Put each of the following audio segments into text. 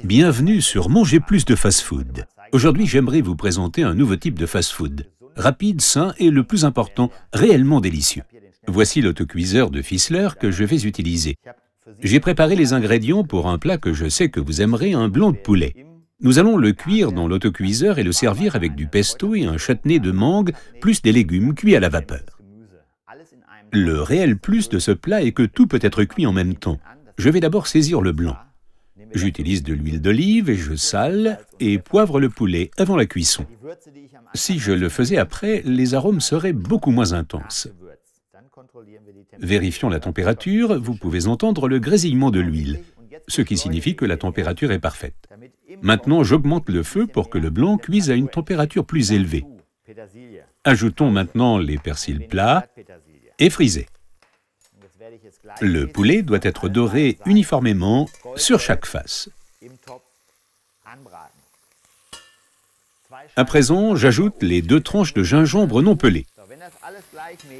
Bienvenue sur Manger plus de fast-food. Aujourd'hui, j'aimerais vous présenter un nouveau type de fast-food. Rapide, sain et le plus important, réellement délicieux. Voici l'autocuiseur de Fissler que je vais utiliser. J'ai préparé les ingrédients pour un plat que je sais que vous aimerez, un blanc de poulet. Nous allons le cuire dans l'autocuiseur et le servir avec du pesto et un chutney de mangue, plus des légumes cuits à la vapeur. Le réel plus de ce plat est que tout peut être cuit en même temps. Je vais d'abord saisir le blanc. J'utilise de l'huile d'olive et je sale et poivre le poulet avant la cuisson. Si je le faisais après, les arômes seraient beaucoup moins intenses. Vérifions la température, vous pouvez entendre le grésillement de l'huile, ce qui signifie que la température est parfaite. Maintenant, j'augmente le feu pour que le blanc cuise à une température plus élevée. Ajoutons maintenant les persils plats et frisés. Le poulet doit être doré uniformément sur chaque face. À présent, j'ajoute les 2 tranches de gingembre non pelé.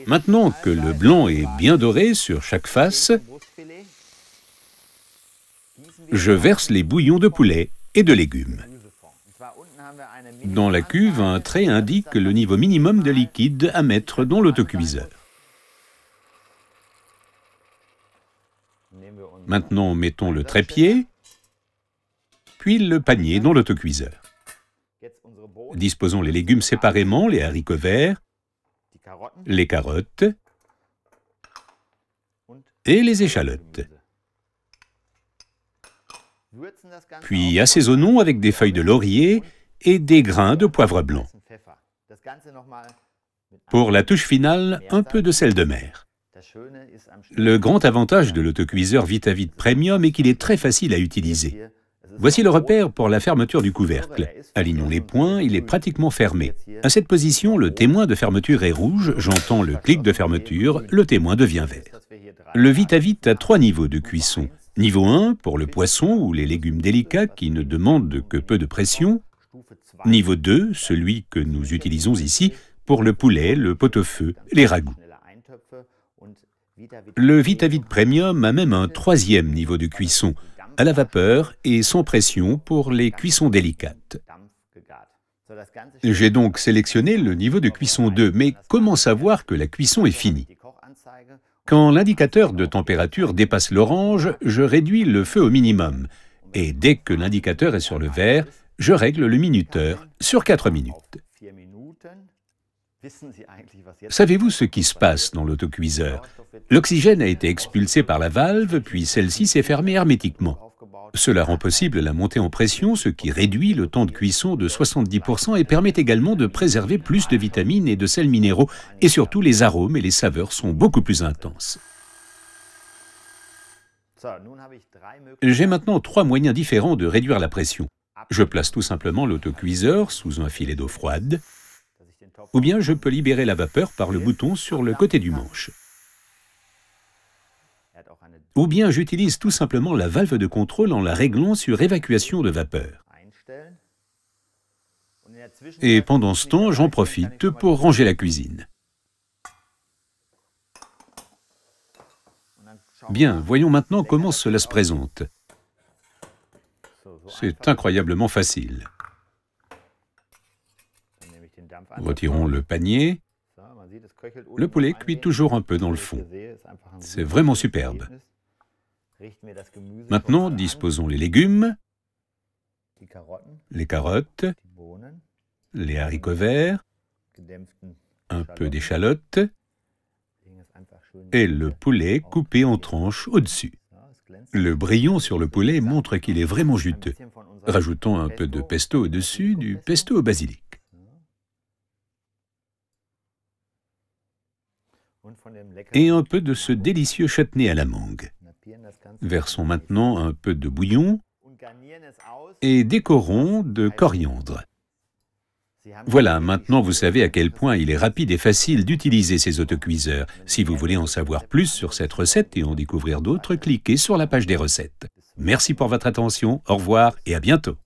Maintenant que le blanc est bien doré sur chaque face, je verse les bouillons de poulet et de légumes. Dans la cuve, un trait indique le niveau minimum de liquide à mettre dans l'autocuiseur. Maintenant, mettons le trépied, puis le panier dans l'autocuiseur. Disposons les légumes séparément, les haricots verts, les carottes et les échalotes. Puis assaisonnons avec des feuilles de laurier et des grains de poivre blanc. Pour la touche finale, un peu de sel de mer. Le grand avantage de l'autocuiseur Vitavit Premium est qu'il est très facile à utiliser. Voici le repère pour la fermeture du couvercle. Alignons les points, il est pratiquement fermé. À cette position, le témoin de fermeture est rouge, j'entends le clic de fermeture, le témoin devient vert. Le Vitavit a 3 niveaux de cuisson. Niveau 1, pour le poisson ou les légumes délicats qui ne demandent que peu de pression. Niveau 2, celui que nous utilisons ici, pour le poulet, le pot-au-feu, les ragoûts. Le Vitavit Premium a même un 3e niveau de cuisson, à la vapeur et sans pression pour les cuissons délicates. J'ai donc sélectionné le niveau de cuisson 2, mais comment savoir que la cuisson est finie? Quand l'indicateur de température dépasse l'orange, je réduis le feu au minimum. Et dès que l'indicateur est sur le vert, je règle le minuteur sur 4 minutes. Savez-vous ce qui se passe dans l'autocuiseur? L'oxygène a été expulsé par la valve, puis celle-ci s'est fermée hermétiquement. Cela rend possible la montée en pression, ce qui réduit le temps de cuisson de 70% et permet également de préserver plus de vitamines et de sels minéraux, et surtout les arômes et les saveurs sont beaucoup plus intenses. J'ai maintenant 3 moyens différents de réduire la pression. Je place tout simplement l'autocuiseur sous un filet d'eau froide, ou bien je peux libérer la vapeur par le bouton sur le côté du manche. Ou bien j'utilise tout simplement la valve de contrôle en la réglant sur évacuation de vapeur. Et pendant ce temps, j'en profite pour ranger la cuisine. Bien, voyons maintenant comment cela se présente. C'est incroyablement facile. Retirons le panier. Le poulet cuit toujours un peu dans le fond. C'est vraiment superbe. Maintenant, disposons les légumes, les carottes, les haricots verts, un peu d'échalotes et le poulet coupé en tranches au-dessus. Le brillon sur le poulet montre qu'il est vraiment juteux. Rajoutons un peu de pesto au-dessus, du pesto au basilic. Et un peu de ce délicieux chutney à la mangue. Versons maintenant un peu de bouillon et décorons de coriandre. Voilà, maintenant vous savez à quel point il est rapide et facile d'utiliser ces autocuiseurs. Si vous voulez en savoir plus sur cette recette et en découvrir d'autres, cliquez sur la page des recettes. Merci pour votre attention, au revoir et à bientôt.